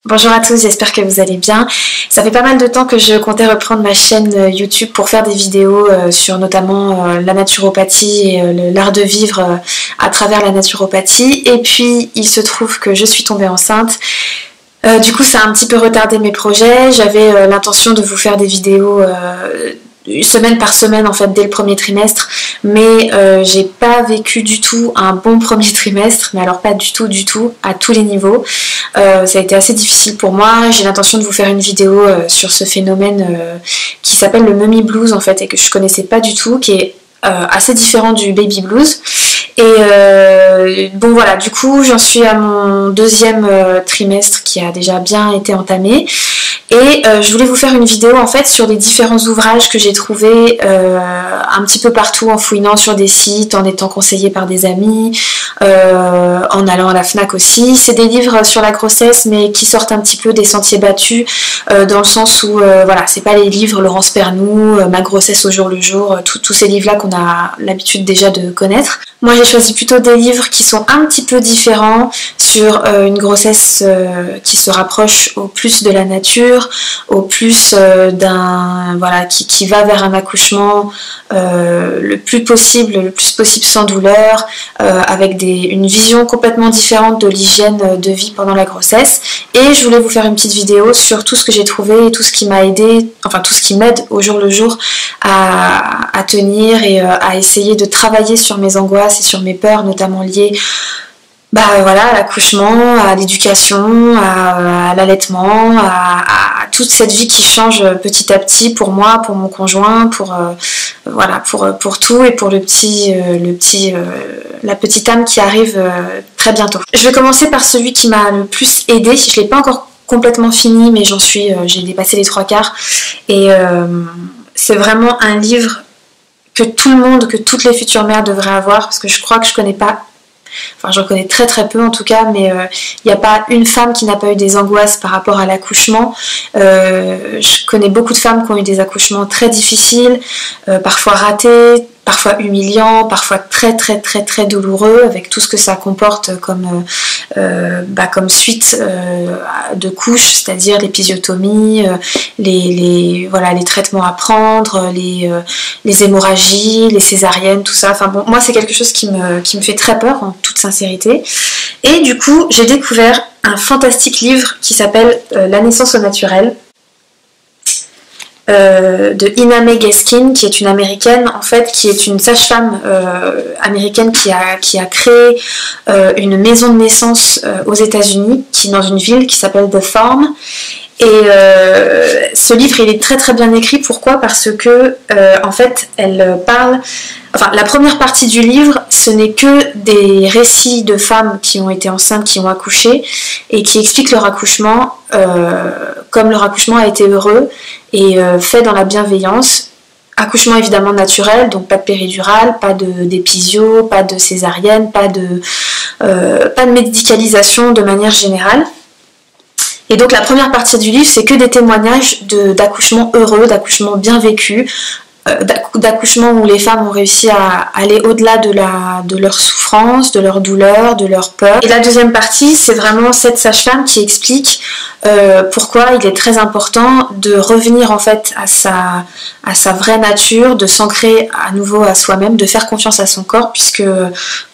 Bonjour à tous, j'espère que vous allez bien. Ça fait pas mal de temps que je comptais reprendre ma chaîne YouTube pour faire des vidéos sur notamment la naturopathie et l'art de vivre à travers la naturopathie. Et puis il se trouve que je suis tombée enceinte. Du coup ça a un petit peu retardé mes projets. J'avais l'intention de vous faire des vidéos semaine par semaine en fait dès le premier trimestre, mais j'ai pas vécu du tout un bon premier trimestre, mais alors pas du tout à tous les niveaux. Ça a été assez difficile pour moi. J'ai l'intention de vous faire une vidéo sur ce phénomène qui s'appelle le mummy blues en fait et que je connaissais pas du tout, qui est assez différent du baby blues. Et bon voilà, du coup j'en suis à mon deuxième trimestre qui a déjà bien été entamé. Et je voulais vous faire une vidéo en fait sur les différents ouvrages que j'ai trouvés un petit peu partout en fouinant sur des sites, en étant conseillée par des amis, en allant à la FNAC aussi. C'est des livres sur la grossesse mais qui sortent un petit peu des sentiers battus dans le sens où voilà, c'est pas les livres Laurence Pernou, Ma grossesse au jour le jour, tous ces livres là qu'on a l'habitude déjà de connaître. Moi j'ai choisi plutôt des livres qui sont un petit peu différents sur une grossesse qui se rapproche au plus de la nature, au plus voilà, qui va vers un accouchement le plus possible sans douleur, avec une vision complètement différente de l'hygiène de vie pendant la grossesse. Et je voulais vous faire une petite vidéo sur tout ce que j'ai trouvé et tout ce qui m'a aidé, enfin tout ce qui m'aide au jour le jour à tenir et à essayer de travailler sur mes angoisses et sur mes peurs, notamment liées voilà, à l'accouchement, à l'éducation, à l'allaitement, à toute cette vie qui change petit à petit pour moi, pour mon conjoint, voilà, pour tout et pour la petite âme qui arrive très bientôt. Je vais commencer par celui qui m'a le plus aidé. Je ne l'ai pas encore complètement fini, mais j'ai dépassé les 3/4. Et c'est vraiment un livre que tout le monde, que toutes les futures mères devraient avoir, parce que je crois que je connais pas. Enfin, j'en connais très très peu en tout cas, mais il n'y a pas une femme qui n'a pas eu des angoisses par rapport à l'accouchement. Je connais beaucoup de femmes qui ont eu des accouchements très difficiles, parfois ratés, parfois humiliants, parfois très très très très douloureux, avec tout ce que ça comporte comme suite de couches, c'est-à-dire l'épisiotomie, voilà, les traitements à prendre, les hémorragies, les césariennes, tout ça. Enfin bon, moi c'est quelque chose qui me fait très peur, en toute sincérité. Et du coup, j'ai découvert un fantastique livre qui s'appelle La naissance au naturel, de Ina May Gaskin, qui est une américaine en fait, qui est une sage-femme américaine qui a créé une maison de naissance aux États-Unis, qui est dans une ville qui s'appelle The Farm. Et ce livre il est très très bien écrit. Pourquoi ? Parce que en fait elle parle, enfin la première partie du livre ce n'est que des récits de femmes qui ont été enceintes, qui ont accouché et qui expliquent leur accouchement comme leur accouchement a été heureux et fait dans la bienveillance. Accouchement évidemment naturel, donc pas de péridurale, pas d'épisio, pas de césarienne, pas de médicalisation de manière générale. Et donc la première partie du livre, c'est que des témoignages d'accouchements heureux, d'accouchements bien vécus, d'accouchements où les femmes ont réussi à aller au-delà de leur souffrance, de leur douleur, de leur peur. Et la deuxième partie, c'est vraiment cette sage-femme qui explique pourquoi il est très important de revenir en fait à sa vraie nature, de s'ancrer à nouveau à soi-même, de faire confiance à son corps, puisque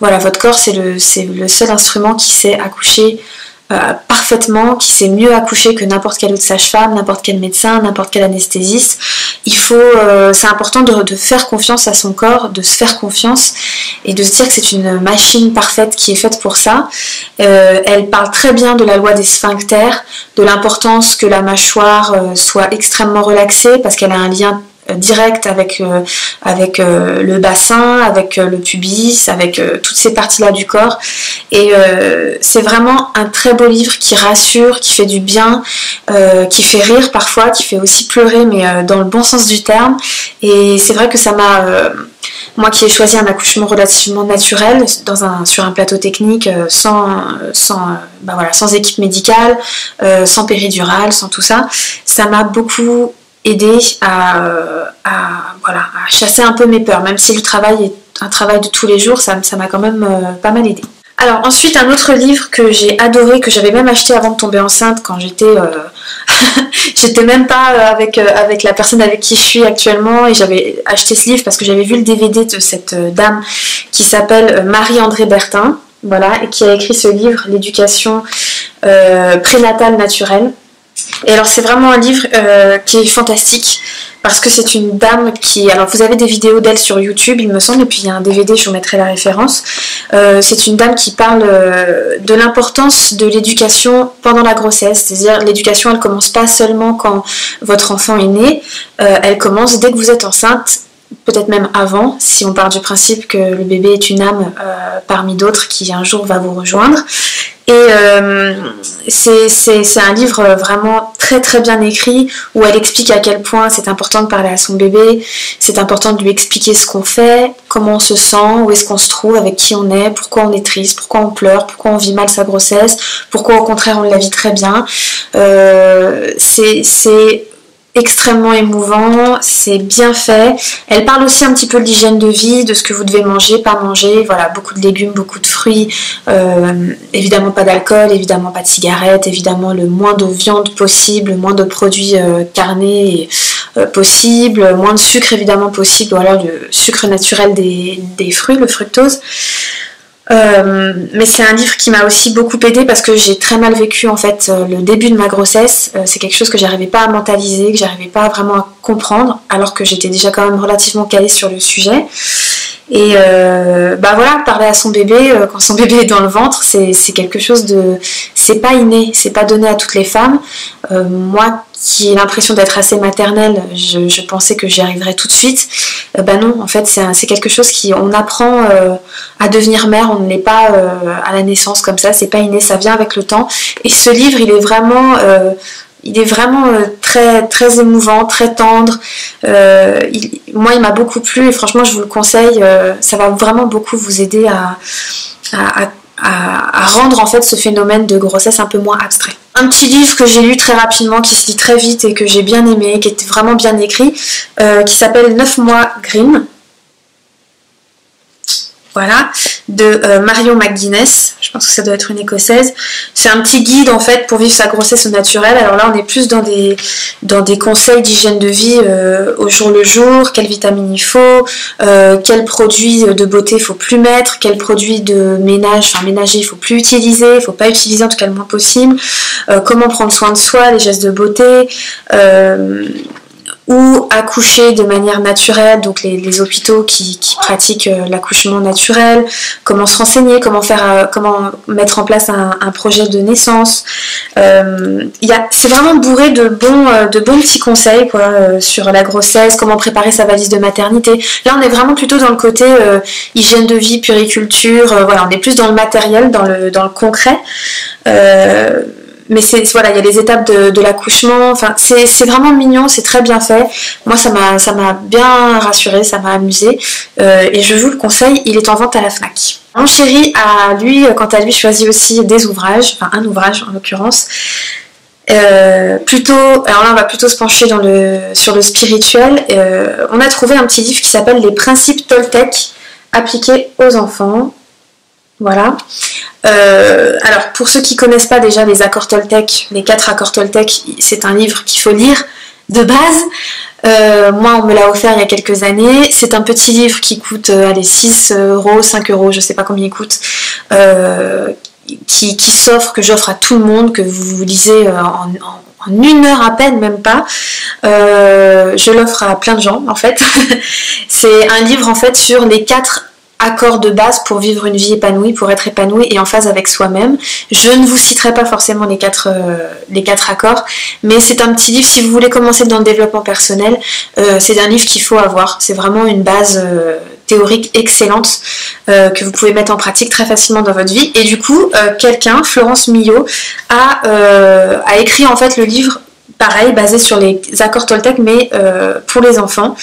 voilà, votre corps c'est le seul instrument qui sait accoucher parfaitement, qui sait mieux accoucher que n'importe quelle autre sage-femme, n'importe quel médecin, n'importe quel anesthésiste. C'est important de faire confiance à son corps, de se faire confiance et de se dire que c'est une machine parfaite qui est faite pour ça. Elle parle très bien de la loi des sphincters, de l'importance que la mâchoire soit extrêmement relaxée parce qu'elle a un lien direct avec le bassin, avec le pubis, avec toutes ces parties-là du corps. Et c'est vraiment un très beau livre qui rassure, qui fait du bien, qui fait rire parfois, qui fait aussi pleurer, mais dans le bon sens du terme. Et c'est vrai que ça m'a... moi qui ai choisi un accouchement relativement naturel sur un plateau technique sans équipe médicale, sans péridurale, sans tout ça, ça m'a beaucoup aidé à chasser un peu mes peurs, même si le travail est un travail de tous les jours, ça m'a quand même pas mal aidé. Alors ensuite, un autre livre que j'ai adoré, que j'avais même acheté avant de tomber enceinte quand j'étais... j'étais même pas avec la personne avec qui je suis actuellement, et j'avais acheté ce livre parce que j'avais vu le DVD de cette dame qui s'appelle Marie-André Bertin, voilà, et qui a écrit ce livre, L'éducation prénatale naturelle. Et alors c'est vraiment un livre qui est fantastique parce que c'est une dame qui... Alors vous avez des vidéos d'elle sur YouTube il me semble, et puis il y a un DVD, je vous mettrai la référence. C'est une dame qui parle de l'importance de l'éducation pendant la grossesse, c'est-à-dire l'éducation elle commence pas seulement quand votre enfant est né, elle commence dès que vous êtes enceinte, peut-être même avant, si on part du principe que le bébé est une âme parmi d'autres qui un jour va vous rejoindre. Et c'est un livre vraiment très très bien écrit où elle explique à quel point c'est important de parler à son bébé, c'est important de lui expliquer ce qu'on fait, comment on se sent, où est-ce qu'on se trouve, avec qui on est, pourquoi on est triste, pourquoi on pleure, pourquoi on vit mal sa grossesse, pourquoi au contraire on la vit très bien. C'est extrêmement émouvant, c'est bien fait. Elle parle aussi un petit peu de l'hygiène de vie, de ce que vous devez manger, pas manger, voilà, beaucoup de légumes, beaucoup de fruits, évidemment pas d'alcool, évidemment pas de cigarettes, évidemment le moins de viande possible, le moins de produits carnés possible, moins de sucre évidemment possible, ou alors le sucre naturel des fruits, le fructose. Mais c'est un livre qui m'a aussi beaucoup aidée parce que j'ai très mal vécu en fait le début de ma grossesse. C'est quelque chose que j'arrivais pas à mentaliser, que j'arrivais pas vraiment à comprendre, alors que j'étais déjà quand même relativement calée sur le sujet. Et bah voilà, parler à son bébé quand son bébé est dans le ventre, c'est quelque chose de... C'est pas inné, c'est pas donné à toutes les femmes. Moi qui ai l'impression d'être assez maternelle, je pensais que j'y arriverais tout de suite. Bah non, en fait c'est quelque chose on apprend à devenir mère, on ne l'est pas à la naissance comme ça, c'est pas inné, ça vient avec le temps. Et ce livre, il est vraiment très, très émouvant, très tendre. Moi, il m'a beaucoup plu et franchement, je vous le conseille. Ça va vraiment beaucoup vous aider à rendre en fait ce phénomène de grossesse un peu moins abstrait. Un petit livre que j'ai lu très rapidement, qui se lit très vite et que j'ai bien aimé, qui était vraiment bien écrit, qui s'appelle 9 mois Grimm. Voilà, de Marion McGuinness, je pense que ça doit être une écossaise. C'est un petit guide en fait pour vivre sa grossesse au naturel. Alors là on est plus dans des conseils d'hygiène de vie au jour le jour, quelles vitamines il faut, quels produits de beauté il faut plus mettre, quels produits de ménage, enfin ménager il faut plus utiliser, il faut pas utiliser en tout cas le moins possible, comment prendre soin de soi, les gestes de beauté, ou accoucher de manière naturelle, donc les hôpitaux qui pratiquent l'accouchement naturel, comment se renseigner, comment mettre en place un projet de naissance. C'est vraiment bourré de bons petits conseils quoi, sur la grossesse, comment préparer sa valise de maternité. Là on est vraiment plutôt dans le côté hygiène de vie, puériculture, voilà, on est plus dans le matériel, dans le concret. Mais voilà, il y a les étapes de l'accouchement, enfin c'est vraiment mignon, c'est très bien fait. Moi ça m'a bien rassurée, ça m'a amusée, et je vous le conseille, il est en vente à la Fnac. Mon chéri a lui, quant à lui, choisi aussi des ouvrages, enfin un ouvrage en l'occurrence. Alors là on va plutôt se pencher sur le spirituel. On a trouvé un petit livre qui s'appelle Les principes Toltec appliqués aux enfants. Voilà. Alors pour ceux qui connaissent pas déjà les accords Toltec, les 4 accords Toltec, c'est un livre qu'il faut lire de base. Moi on me l'a offert il y a quelques années. C'est un petit livre qui coûte 6 euros, 5 euros, je sais pas combien il coûte, qui s'offre, que j'offre à tout le monde, que vous lisez en 1 heure à peine, même pas. Je l'offre à plein de gens en fait. C'est un livre en fait sur les 4 accords de base pour vivre une vie épanouie, pour être épanoui et en phase avec soi-même. Je ne vous citerai pas forcément les 4 accords, mais c'est un petit livre, si vous voulez commencer dans le développement personnel, c'est un livre qu'il faut avoir. C'est vraiment une base théorique excellente que vous pouvez mettre en pratique très facilement dans votre vie. Et du coup, Florence Millot, a écrit en fait le livre, pareil, basé sur les accords Toltec, mais pour les enfants,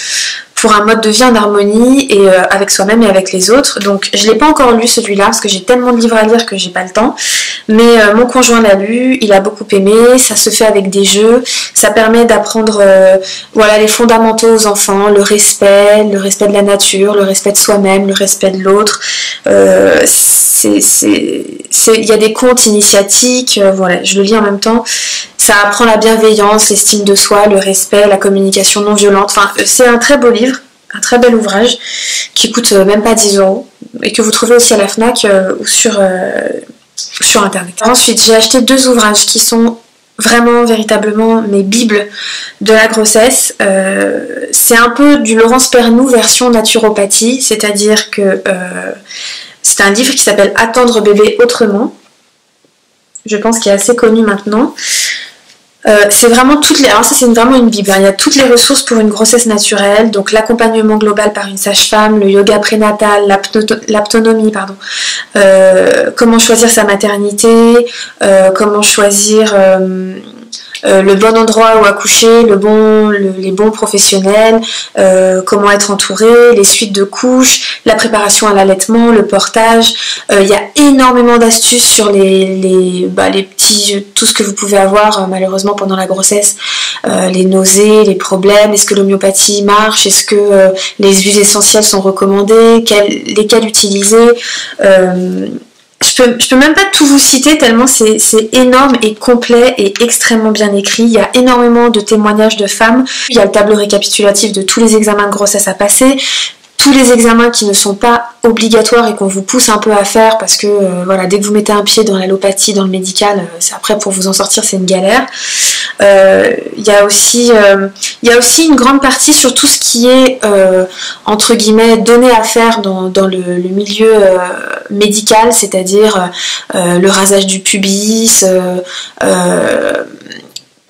pour un mode de vie en harmonie et avec soi-même et avec les autres. Donc je ne l'ai pas encore lu celui-là parce que j'ai tellement de livres à lire que j'ai pas le temps, mais mon conjoint l'a lu, il a beaucoup aimé, ça se fait avec des jeux, ça permet d'apprendre voilà, les fondamentaux aux enfants, le respect de la nature, le respect de soi-même, le respect de l'autre. il y a des contes initiatiques, voilà, je le lis en même temps. Ça apprend la bienveillance, l'estime de soi, le respect, la communication non violente. Enfin, c'est un très beau livre, un très bel ouvrage qui coûte même pas 10 € et que vous trouvez aussi à la FNAC ou sur internet. Ensuite, j'ai acheté 2 ouvrages qui sont vraiment, véritablement mes bibles de la grossesse. C'est un peu du Laurence Pernou version naturopathie, c'est-à-dire que c'est un livre qui s'appelle Attendre bébé autrement. Je pense qu'il est assez connu maintenant. C'est vraiment toutes les... Alors ça c'est vraiment une bible, hein. Il y a toutes les ressources pour une grossesse naturelle, donc l'accompagnement global par une sage-femme, le yoga prénatal, l'aptonomie, pardon, comment choisir sa maternité, comment choisir le bon endroit où accoucher, les bons professionnels, comment être entouré, les suites de couches, la préparation à l'allaitement, le portage. Il y a énormément d'astuces sur les petits, tout ce que vous pouvez avoir malheureusement pendant la grossesse, les nausées, les problèmes, est-ce que l'homéopathie marche, est-ce que les huiles essentielles sont recommandées, lesquelles utiliser. Je peux même pas tout vous citer tellement c'est énorme et complet et extrêmement bien écrit. Il y a énormément de témoignages de femmes. Il y a le tableau récapitulatif de tous les examens de grossesse à passer. Tous les examens qui ne sont pas obligatoires et qu'on vous pousse un peu à faire parce que voilà, dès que vous mettez un pied dans l'allopathie, dans le médical, après pour vous en sortir c'est une galère. Il y a aussi une grande partie sur tout ce qui est entre guillemets donné à faire dans le milieu médical, c'est-à-dire le rasage du pubis,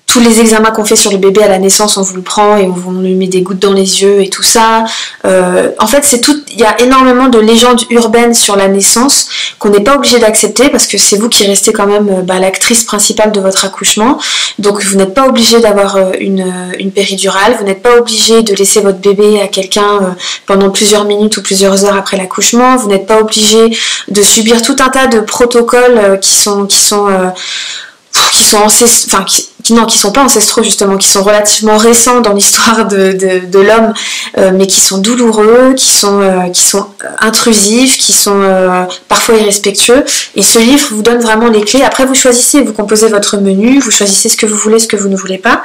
tous les examens qu'on fait sur le bébé à la naissance, on vous le prend et on lui met des gouttes dans les yeux et tout ça. En fait, c'est tout. Il y a énormément de légendes urbaines sur la naissance qu'on n'est pas obligé d'accepter parce que c'est vous qui restez quand même l'actrice principale de votre accouchement. Donc vous n'êtes pas obligé d'avoir une péridurale, vous n'êtes pas obligé de laisser votre bébé à quelqu'un pendant plusieurs minutes ou plusieurs heures après l'accouchement. Vous n'êtes pas obligé de subir tout un tas de protocoles qui sont pas ancestraux justement, qui sont relativement récents dans l'histoire de l'homme, mais qui sont douloureux, qui sont intrusifs, qui sont parfois irrespectueux. Et ce livre vous donne vraiment les clés. Après vous choisissez, vous composez votre menu, vous choisissez ce que vous voulez, ce que vous ne voulez pas.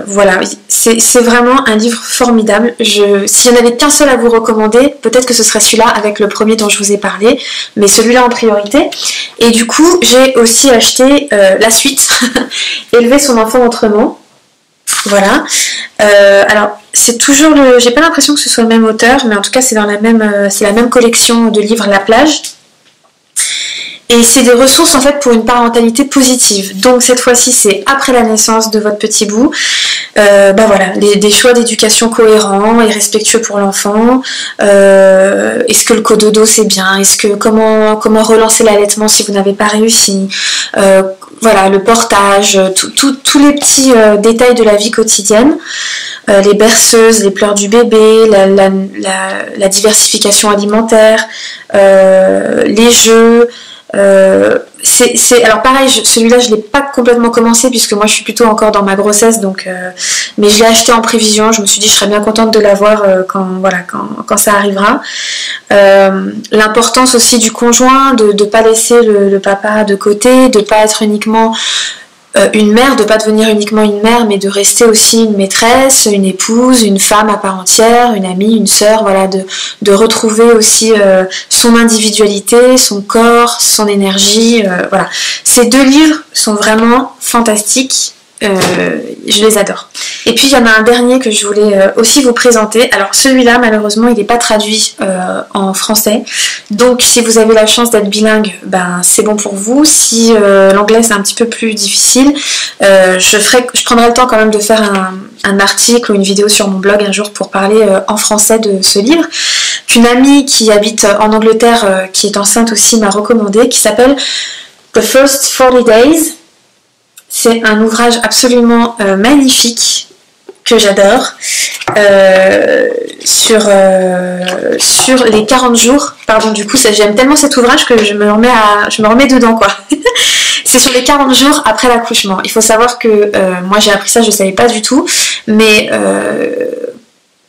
Voilà, c'est vraiment un livre formidable. S'il n'y en avait qu'un seul à vous recommander, peut-être que ce serait celui-là avec le premier dont je vous ai parlé, mais celui-là en priorité. Et du coup, j'ai aussi acheté la suite, Élever son enfant autrement. Voilà. Alors, c'est toujours j'ai pas l'impression que ce soit le même auteur, mais en tout cas, c'est la même collection de livres, La Plage. Et c'est des ressources en fait pour une parentalité positive. Donc cette fois-ci c'est après la naissance de votre petit bout. Voilà, des choix d'éducation cohérents et respectueux pour l'enfant. Est-ce que le cododo c'est bien? Comment relancer l'allaitement si vous n'avez pas réussi? Voilà, le portage, tous les petits détails de la vie quotidienne. Les berceuses, les pleurs du bébé, la diversification alimentaire, les jeux. Alors pareil, celui-là je l'ai pas complètement commencé puisque moi je suis plutôt encore dans ma grossesse, donc mais je l'ai acheté en prévision. Je me suis dit je serais bien contente de l'avoir quand ça arrivera. L'importance aussi du conjoint, de ne pas laisser le papa de côté, de pas être uniquement une mère, de pas devenir uniquement une mère, mais de rester aussi une maîtresse, une épouse, une femme à part entière, une amie, une sœur, voilà, de retrouver aussi son individualité, son corps, son énergie, voilà. Ces 2 livres sont vraiment fantastiques. Je les adore. Et puis il y en a un dernier que je voulais aussi vous présenter. Alors celui-là malheureusement il n'est pas traduit en français, donc si vous avez la chance d'être bilingue, ben c'est bon pour vous. Si l'anglais c'est un petit peu plus difficile, je prendrai le temps quand même de faire un article ou une vidéo sur mon blog un jour pour parler en français de ce livre qu'une amie qui habite en Angleterre, qui est enceinte aussi, m'a recommandé, qui s'appelle The First 40 Days. C'est un ouvrage absolument magnifique que j'adore sur les 40 jours. Pardon, du coup, j'aime tellement cet ouvrage que je me remets dedans, quoi. C'est sur les 40 jours après l'accouchement. Il faut savoir que moi j'ai appris ça, je ne savais pas du tout, mais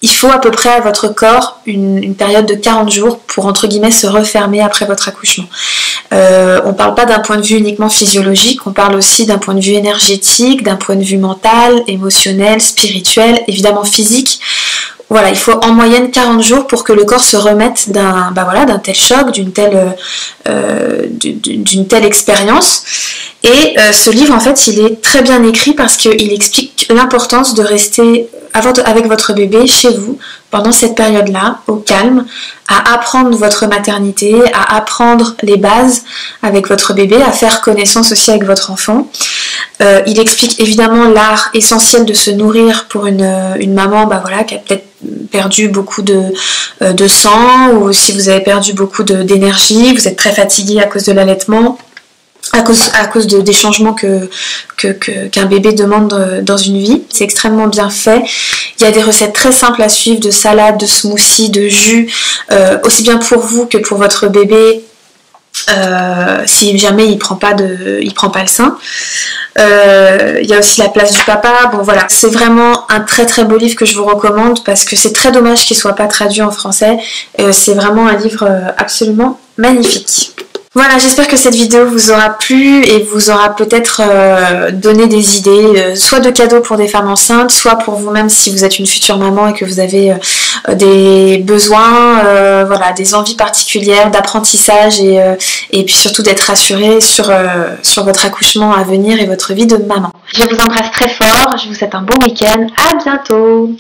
il faut à peu près à votre corps une période de 40 jours pour entre guillemets se refermer après votre accouchement. On parle pas d'un point de vue uniquement physiologique, on parle aussi d'un point de vue énergétique, d'un point de vue mental, émotionnel, spirituel, évidemment physique. Voilà, il faut en moyenne 40 jours pour que le corps se remette d'un tel choc, d'une telle expérience. Et ce livre, en fait, il est très bien écrit parce qu'il explique l'importance de rester avec votre bébé chez vous pendant cette période-là, au calme, à apprendre votre maternité, à apprendre les bases avec votre bébé, à faire connaissance aussi avec votre enfant. Il explique évidemment l'art essentiel de se nourrir pour une maman qui a peut-être perdu beaucoup de sang, ou si vous avez perdu beaucoup d'énergie, vous êtes très fatigué à cause de l'allaitement, à cause des changements qu'un bébé demande dans une vie. C'est extrêmement bien fait. Il y a des recettes très simples à suivre de salade, de smoothie, de jus, aussi bien pour vous que pour votre bébé, si jamais il prend pas le sein. Il y a aussi la place du papa. Bon voilà, c'est vraiment un très très beau livre que je vous recommande parce que c'est très dommage qu'il soit pas traduit en français. C'est vraiment un livre absolument magnifique. Voilà, j'espère que cette vidéo vous aura plu et vous aura peut-être donné des idées, soit de cadeaux pour des femmes enceintes, soit pour vous-même si vous êtes une future maman et que vous avez des besoins, des envies particulières d'apprentissage et puis surtout d'être rassurée sur votre accouchement à venir et votre vie de maman. Je vous embrasse très fort, je vous souhaite un bon week-end, à bientôt.